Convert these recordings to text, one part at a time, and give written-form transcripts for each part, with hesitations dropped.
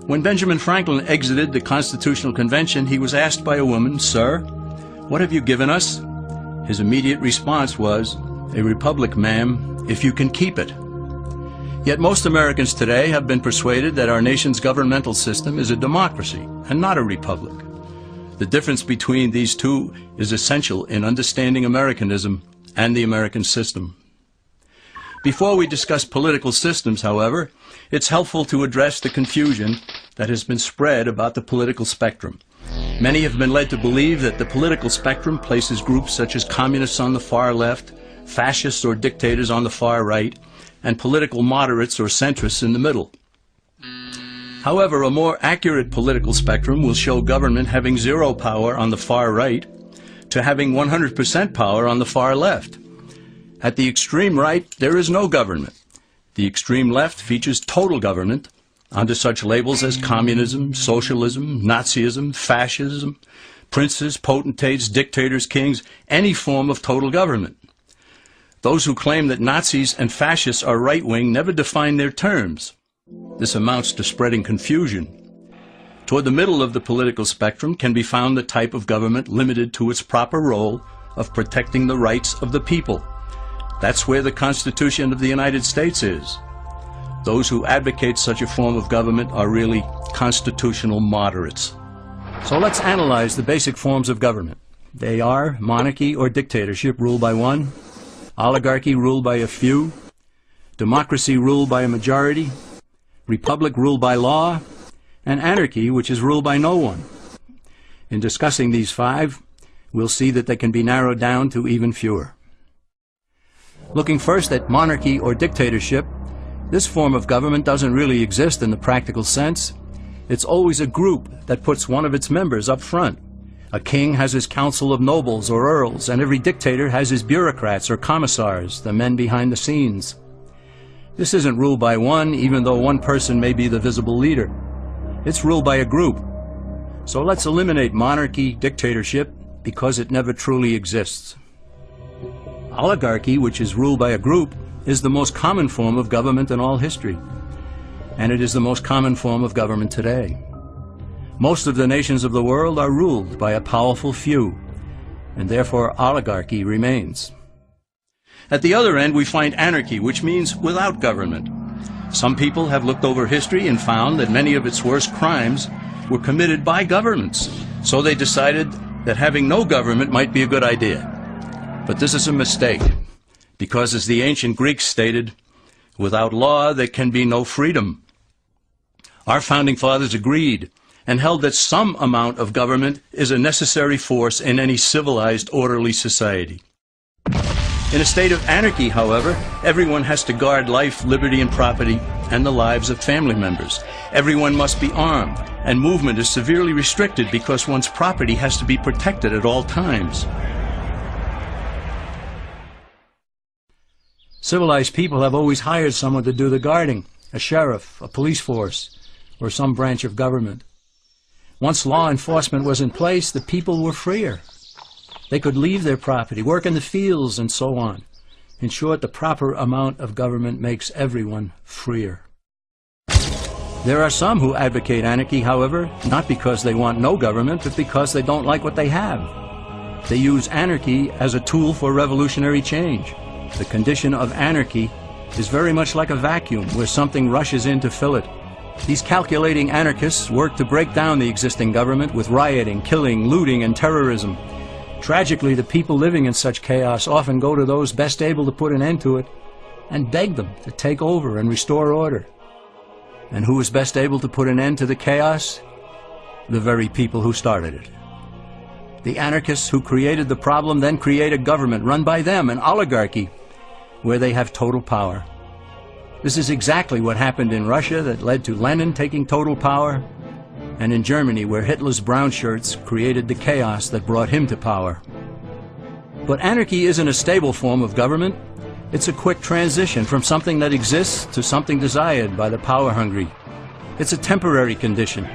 When Benjamin Franklin exited the Constitutional Convention, he was asked by a woman, "Sir, what have you given us?" His immediate response was, "A republic, ma'am, if you can keep it." Yet most Americans today have been persuaded that our nation's governmental system is a democracy and not a republic. The difference between these two is essential in understanding Americanism and the American system. Before we discuss political systems, however, it's helpful to address the confusion that has been spread about the political spectrum. Many have been led to believe that the political spectrum places groups such as communists on the far left, fascists or dictators on the far right, and political moderates or centrists in the middle. However, a more accurate political spectrum will show government having zero power on the far right to having 100% power on the far left. At the extreme right, there is no government. The extreme left features total government under such labels as communism, socialism, Nazism, fascism, princes, potentates, dictators, kings, any form of total government. Those who claim that Nazis and fascists are right-wing never define their terms. This amounts to spreading confusion. Toward the middle of the political spectrum can be found the type of government limited to its proper role of protecting the rights of the people. That's where the Constitution of the United States is. Those who advocate such a form of government are really constitutional moderates. So let's analyze the basic forms of government. They are monarchy or dictatorship ruled by one, oligarchy ruled by a few, democracy ruled by a majority, republic ruled by law, and anarchy, which is ruled by no one. In discussing these five, we'll see that they can be narrowed down to even fewer. Looking first at monarchy or dictatorship, this form of government doesn't really exist in the practical sense. It's always a group that puts one of its members up front. A king has his council of nobles or earls, and every dictator has his bureaucrats or commissars, the men behind the scenes. This isn't ruled by one, even though one person may be the visible leader. It's ruled by a group. So let's eliminate monarchy, dictatorship, because it never truly exists. Oligarchy, which is ruled by a group, is the most common form of government in all history. And it is the most common form of government today. Most of the nations of the world are ruled by a powerful few, and therefore oligarchy remains. At the other end, we find anarchy, which means without government. Some people have looked over history and found that many of its worst crimes were committed by governments, so they decided that having no government might be a good idea. But this is a mistake, because as the ancient Greeks stated, without law there can be no freedom. Our founding fathers agreed and held that some amount of government is a necessary force in any civilized, orderly society. In a state of anarchy, however, everyone has to guard life, liberty, and property, and the lives of family members. Everyone must be armed, and movement is severely restricted because one's property has to be protected at all times. Civilized people have always hired someone to do the guarding, a sheriff, a police force, or some branch of government. Once law enforcement was in place, the people were freer. They could leave their property, work in the fields, and so on. In short, the proper amount of government makes everyone freer. There are some who advocate anarchy, however, not because they want no government, but because they don't like what they have. They use anarchy as a tool for revolutionary change. The condition of anarchy is very much like a vacuum where something rushes in to fill it. These calculating anarchists work to break down the existing government with rioting, killing, looting, and terrorism. Tragically, the people living in such chaos often go to those best able to put an end to it and beg them to take over and restore order. And who is best able to put an end to the chaos? The very people who started it. The anarchists who created the problem then create a government run by them, an oligarchy, where they have total power. This is exactly what happened in Russia that led to Lenin taking total power, and in Germany where Hitler's brown shirts created the chaos that brought him to power. But anarchy isn't a stable form of government. It's a quick transition from something that exists to something desired by the power-hungry. It's a temporary condition,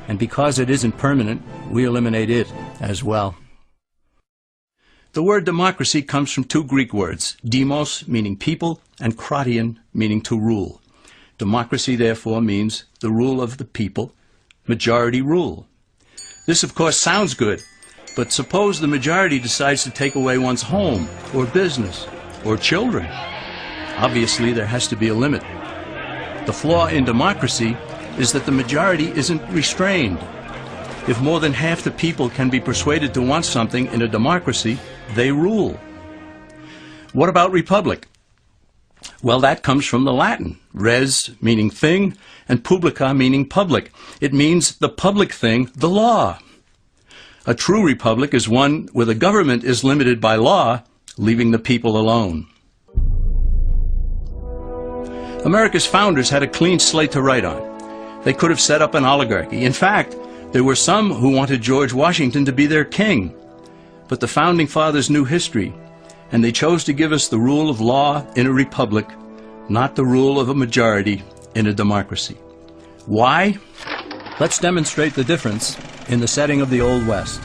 and because it isn't permanent, we eliminate it as well. The word democracy comes from two Greek words, demos, meaning people, and kratein, meaning to rule. Democracy, therefore, means the rule of the people, majority rule. This, of course, sounds good, but suppose the majority decides to take away one's home, or business, or children. Obviously, there has to be a limit. The flaw in democracy is that the majority isn't restrained. If more than half the people can be persuaded to want something in a democracy, they rule. What about republic? Well, that comes from the Latin, res meaning thing, and publica meaning public. It means the public thing, the law. A true republic is one where the government is limited by law, leaving the people alone. America's founders had a clean slate to write on. They could have set up an oligarchy. In fact, there were some who wanted George Washington to be their king. But the Founding Fathers knew history, and they chose to give us the rule of law in a republic, not the rule of a majority in a democracy. Why? Let's demonstrate the difference in the setting of the Old West.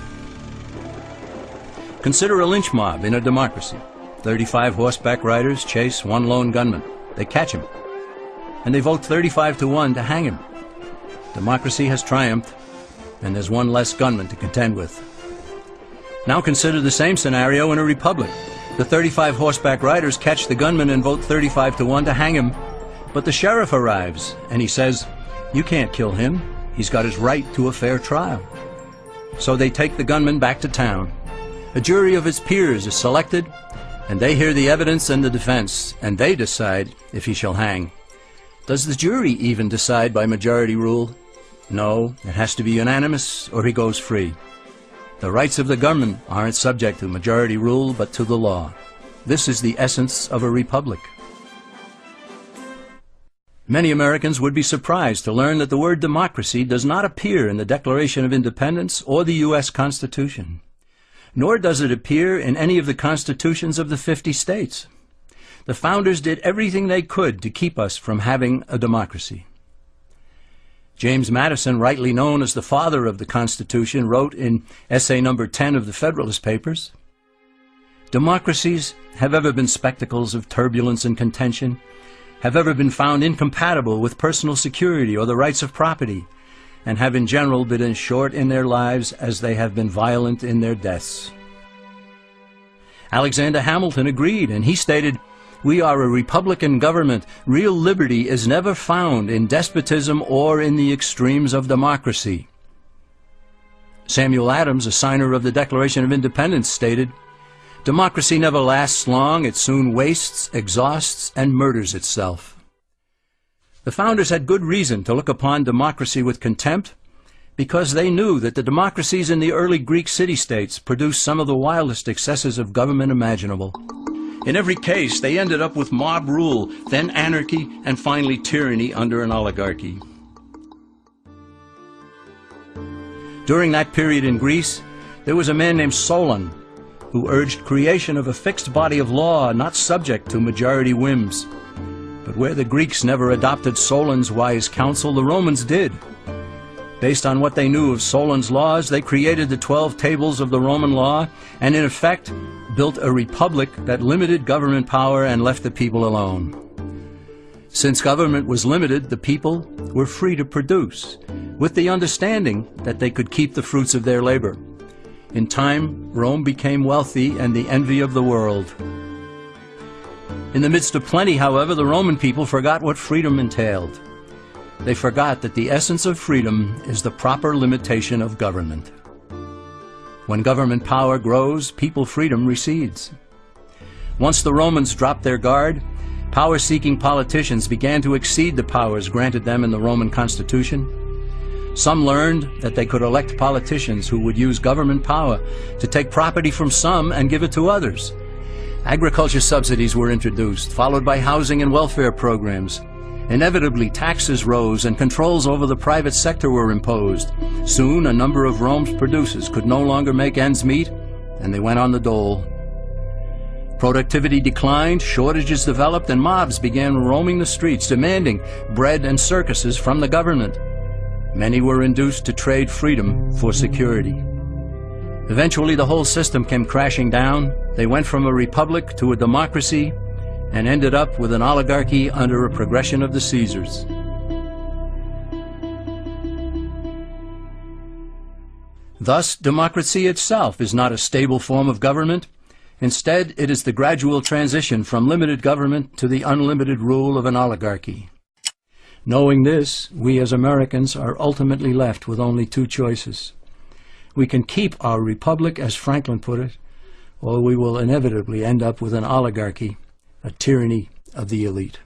Consider a lynch mob in a democracy. 35 horseback riders chase one lone gunman. They catch him, and they vote 35-1 to hang him. Democracy has triumphed, and there's one less gunman to contend with. Now consider the same scenario in a republic. The 35 horseback riders catch the gunman and vote 35-1 to hang him, but the sheriff arrives, and he says, "You can't kill him. He's got his right to a fair trial." So they take the gunman back to town. A jury of his peers is selected, and they hear the evidence and the defense, and they decide if he shall hang. Does the jury even decide by majority rule? No, it has to be unanimous or he goes free. The rights of the gunman aren't subject to majority rule but to the law. This is the essence of a republic. Many Americans would be surprised to learn that the word democracy does not appear in the Declaration of Independence or the U.S. Constitution. Nor does it appear in any of the constitutions of the 50 states. The founders did everything they could to keep us from having a democracy. James Madison, rightly known as the father of the Constitution, wrote in essay number 10 of the Federalist Papers, "Democracies have ever been spectacles of turbulence and contention, have ever been found incompatible with personal security or the rights of property, and have in general been as short in their lives as they have been violent in their deaths." Alexander Hamilton agreed, and he stated, "We are a republican government. Real liberty is never found in despotism or in the extremes of democracy." Samuel Adams, a signer of the Declaration of Independence, stated, "Democracy never lasts long. It soon wastes, exhausts, and murders itself." The founders had good reason to look upon democracy with contempt because they knew that the democracies in the early Greek city-states produced some of the wildest excesses of government imaginable. In every case, they ended up with mob rule, then anarchy, and finally tyranny under an oligarchy. During that period in Greece, there was a man named Solon who urged creation of a fixed body of law not subject to majority whims. But where the Greeks never adopted Solon's wise counsel, the Romans did. Based on what they knew of Solon's laws, they created the 12 tables of the Roman law and, in effect, built a republic that limited government power and left the people alone. Since government was limited, the people were free to produce, with the understanding that they could keep the fruits of their labor. In time, Rome became wealthy and the envy of the world. In the midst of plenty, however, the Roman people forgot what freedom entailed. They forgot that the essence of freedom is the proper limitation of government. When government power grows, people freedom recedes. Once the Romans dropped their guard, power-seeking politicians began to exceed the powers granted them in the Roman Constitution. Some learned that they could elect politicians who would use government power to take property from some and give it to others. Agriculture subsidies were introduced, followed by housing and welfare programs. Inevitably, taxes rose and controls over the private sector were imposed. Soon, a number of Rome's producers could no longer make ends meet, and they went on the dole. Productivity declined, shortages developed, and mobs began roaming the streets, demanding bread and circuses from the government. Many were induced to trade freedom for security. Eventually, the whole system came crashing down. They went from a republic to a democracy, and ended up with an oligarchy under a progression of the Caesars. Thus, democracy itself is not a stable form of government. Instead, it is the gradual transition from limited government to the unlimited rule of an oligarchy. Knowing this, we as Americans are ultimately left with only two choices. We can keep our republic, as Franklin put it, or we will inevitably end up with an oligarchy, a tyranny of the elite.